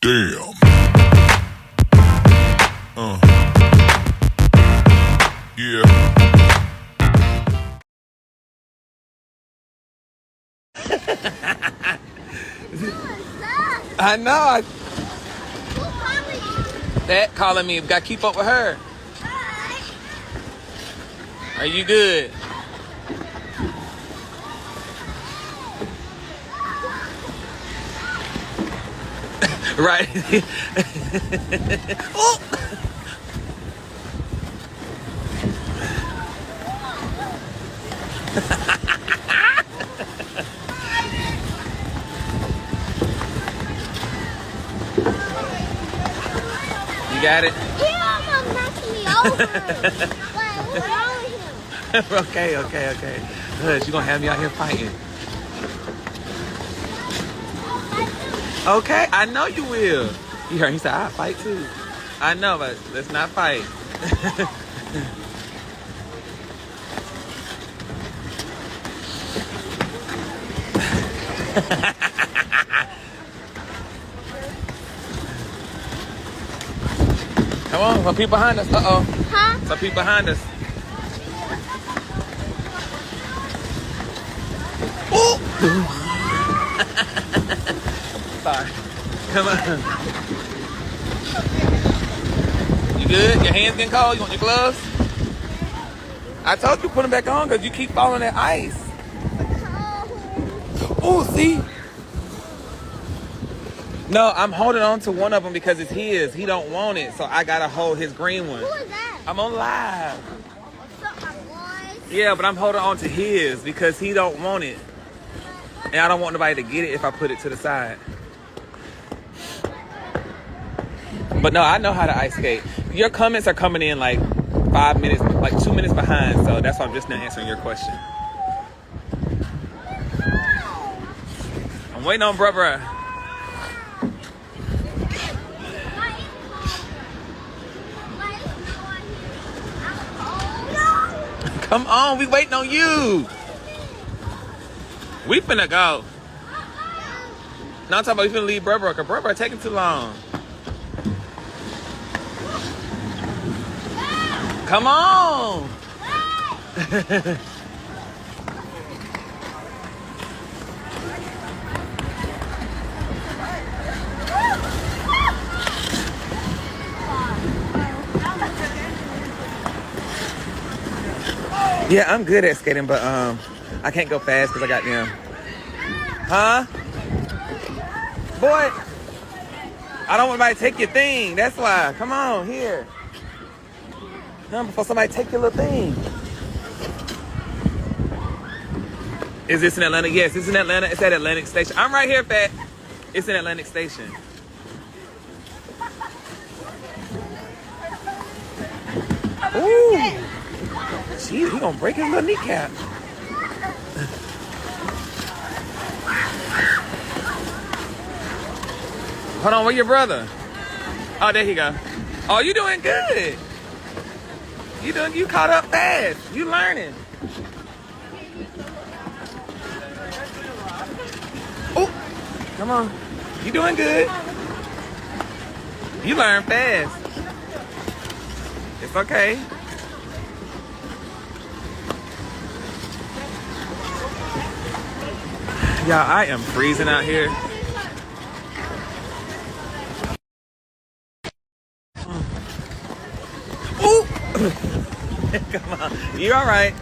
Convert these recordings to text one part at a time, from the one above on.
Damn. Yeah. I know. That calling me. Got to keep up with her. Are you good? Right. Oh. You got it? He almost knocked me over. What's wrong with him? Okay. Hush, you gonna have me out here fighting. Okay, I know you will. You heard he said, I'll fight too. I know, but let's not fight. Come on, some people behind us. Uh-oh. Huh? Some people behind us. Oh! Sorry. Come on. You good? Your hands getting cold? You want your gloves? I told you put them back on because you keep falling that ice. Oh, see? No, I'm holding on to one of them because it's his. He don't want it, so I gotta hold his green one. Who is that? I'm on live. What's up, my boys? Yeah, but I'm holding on to his because he don't want it. And I don't want nobody to get it if I put it to the side. But no, I know how to ice skate. Your comments are coming in like 5 minutes, like 2 minutes behind, so that's why I'm just not answering your question. I'm waiting on bruh. Come on, we waiting on you. We finna go. No, I'm talking about we finna leave bruh, because bruh taking too long. Come on. Yeah, I'm good at skating, but I can't go fast because I got them. Huh? Boy, I don't want anybody to take your thing. That's why. Come on, here. Come before somebody take your little thing. Is this in Atlanta? Yes, it's in Atlanta. It's at Atlantic Station. I'm right here, Fat. It's in Atlantic Station. Ooh. Jeez, he gonna break his little kneecap. Hold on, where your brother? Oh, there he go. Oh, you doing good. You caught up fast. You learning. Oh, come on. You doing good. You learn fast. It's okay. Y'all, I am freezing out here. Ooh! Come on. You all right?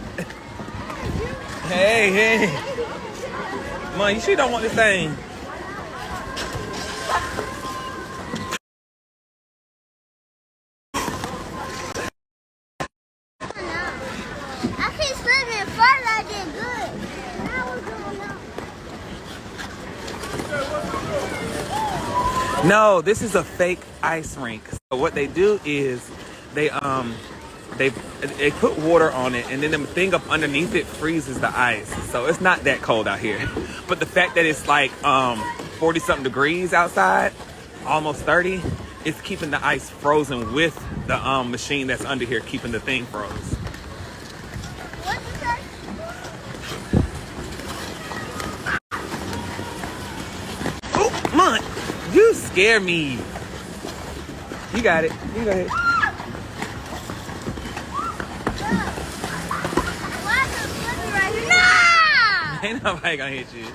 Hey. Come on, you sure don't want this thing. I keep slipping first, I did good. Now we're going up. No, this is a fake ice rink. So what they do is they put water on it, and then the thing up underneath it freezes the ice. So it's not that cold out here. But the fact that it's like 40 something degrees outside, almost 30, it's keeping the ice frozen with the machine that's under here keeping the thing froze. What did you say? Oh, come on. You You scare me. You got it. You go ahead. Why is it slipping right here? No! Ain't nobody gonna hit you.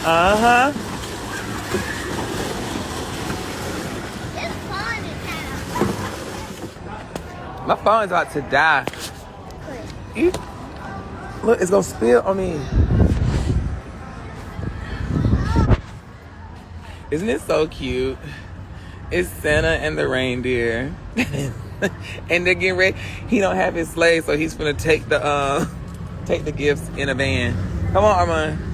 Uh-huh. It's fun in town. My phone's about to die. You, look, it's gonna spill on me. Isn't it so cute? It's Santa and the reindeer. And they're getting ready. He don't have his sleigh, so he's gonna take the gifts in a van. Come on, Armand.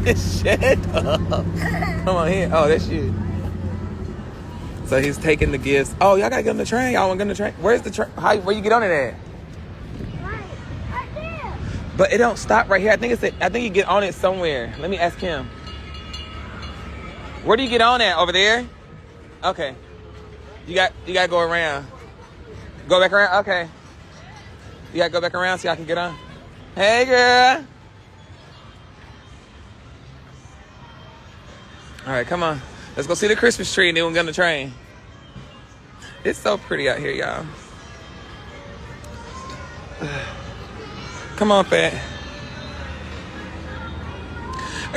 Shut up. Come on here. Oh, that's you. So he's taking the gifts. Oh, y'all gotta get on the train. Y'all want to get on the train? Where's the train? Where you get on it at? Right there. But it don't stop right here. I think you get on it somewhere. Let me ask him. Where do you get on at? Over there? Okay. You gotta go around. Go back around? Okay. You gotta go back around so y'all can get on. Hey, girl. All right, come on. Let's go see the Christmas tree and then we'll get on the train. It's so pretty out here, y'all. Come on, Fat.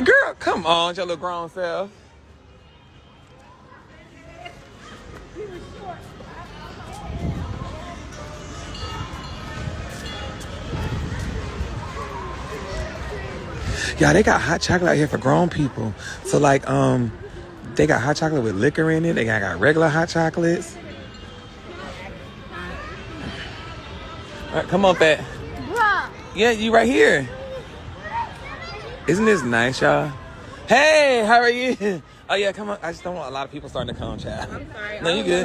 Girl, come on, your little grown self. Yeah, they got hot chocolate out here for grown people. So like, they got hot chocolate with liquor in it. They got regular hot chocolates. All right, come on, Fat. Bruh. Yeah, you right here. Isn't this nice, y'all? Hey, how are you? Oh yeah, come on. I just don't want a lot of people starting to come, child. I'm sorry. No, you good.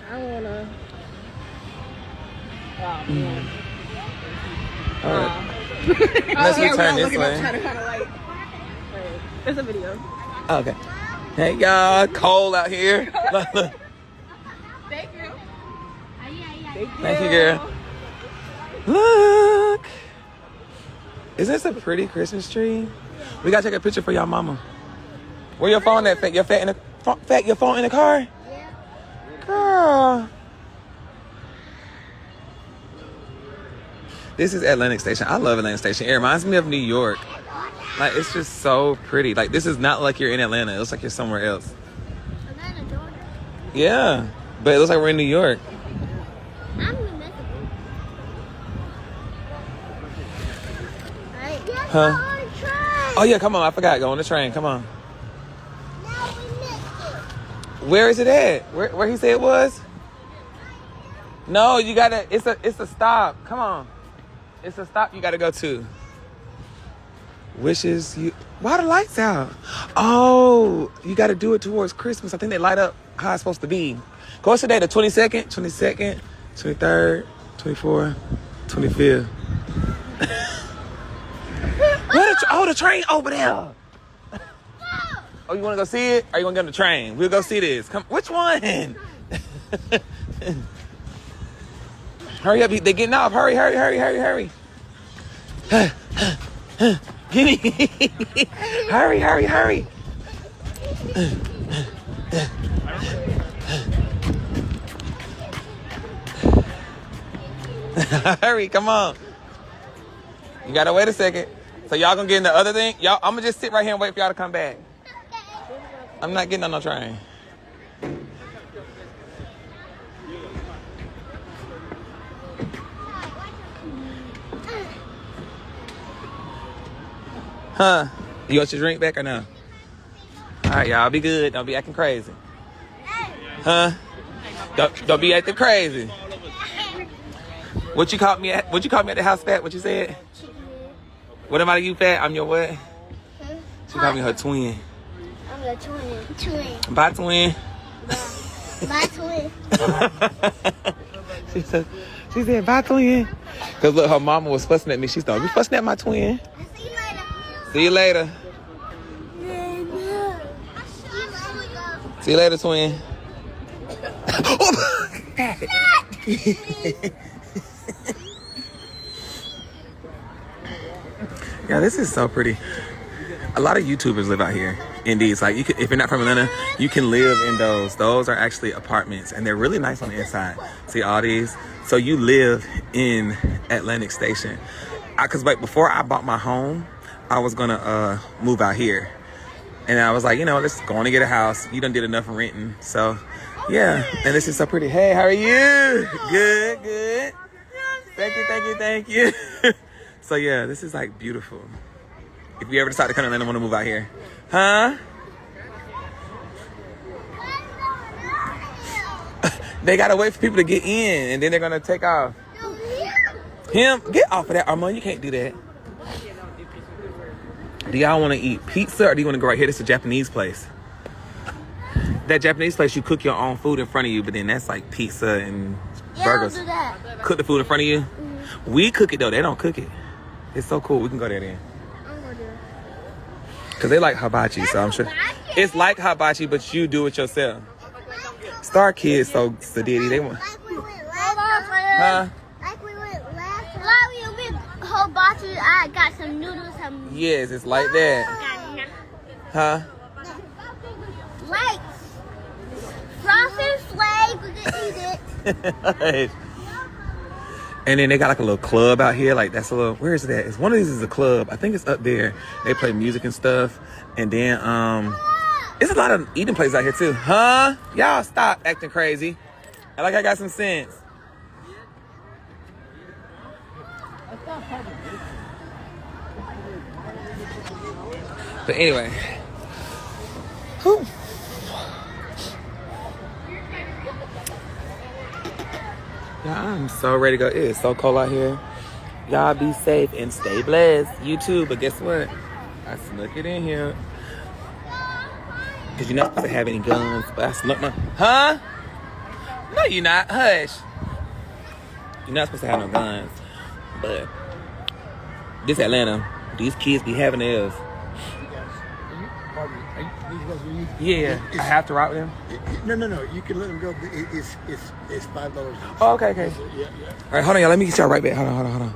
I don't wanna. Oh man. All right. Unless we turn this way. There's a video. Okay. Hey y'all, cold out here. Thank you. Thank you, girl. Look. Isn't this a pretty Christmas tree? We gotta take a picture for y'all mama. Where your phone at, Fat? Your phone in the car? Yeah. Girl. This is Atlantic Station. I love Atlantic Station. It reminds me of New York. Like, it's just so pretty. Like, this is not like you're in Atlanta. It looks like you're somewhere else. Atlanta, Georgia. Yeah. But it looks like we're in New York. I'm New Mexico. Right. Yes, Huh? on the train. Oh, yeah, come on. I forgot. Go on the train. Come on. Now we missed it. Where is it at? Where he said it was? No, you gotta, it's a stop. Come on. It's a stop you gotta go to. Wishes you, why are the lights out? Oh, you gotta do it towards Christmas. I think they light up how it's supposed to be. What's today, the 22nd, 23rd, 24th, 25th. Oh, the train over there. Oh, you wanna go see it? Or you wanna get on the train? We'll go see this. Come, which one? Hurry up, they're getting off. Hurry. Get me. Hurry. Hurry, come on. You gotta wait a second. So y'all gonna get in the other thing? Y'all, I'm gonna just sit right here and wait for y'all to come back. I'm not getting on no train. Huh? You want your drink back or no? All right, y'all, be good. Don't be acting crazy. Huh? Don't be acting crazy. What you caught me at? What you caught me at the house, Fat? What you said? What am I to you, Fat? I'm your what? She called me her twin. I'm the twin. Bye, twin. My twin. She said, bye, twin. Because look, her mama was fussing at me. She thought, you fussing at my twin? I see my See you later. See you later, twin. Yeah, this is so pretty. A lot of YouTubers live out here in these. Like, you can, if you're not from Atlanta, you can live in those. Those are actually apartments, and they're really nice on the inside. See all these? So you live in Atlantic Station. Cause like before I bought my home, I was gonna move out here, and I was like, you know, let's go on and get a house. You done did enough renting, so yeah. And this is so pretty. Hey, how are you? Good, good. Thank you, thank you, thank you. So yeah, this is like beautiful. If you ever decide to come to Atlanta and want to move out here, huh? They gotta wait for people to get in, and then they're gonna take off. Him, get off of that, Armand. You can't do that. Do y'all want to eat pizza, or do you want to go right here? This is a Japanese place. That Japanese place, you cook your own food in front of you, but then that's like pizza and burgers. I'll do that. Cook the food in front of you. Mm-hmm. We cook it though. They don't cook it. It's so cool. We can go there then. I'm gonna do it. Cause they like hibachi, so I'm sure it's like hibachi, but you do it yourself. Star Kids, so Sadidi, they want. Like we went last time. Like we went last time. Like we went hibachi. I got some noodles. Yes, it's like that. Huh? Like frosted flakes. We can eat it. And then they got like a little club out here. Like that's a little, where is that? It's one of these is a club. I think it's up there. They play music and stuff. And then there's a lot of eating places out here too. Huh? Y'all stop acting crazy. I got some sense. But anyway. Whew. Yeah, I'm so ready to go. It is so cold out here. Y'all be safe and stay blessed. You too, but guess what? I snuck it in here. Because you're not supposed to have any guns, but I snuck my... Huh? No, you're not. Hush. You're not supposed to have no guns. But this Atlanta, these kids be having theirs. Yeah, I have to ride with them. No. You can let them go. It's $5. Oh, okay. Yeah. All right, hold on, y'all. Let me get y'all right back. Hold on.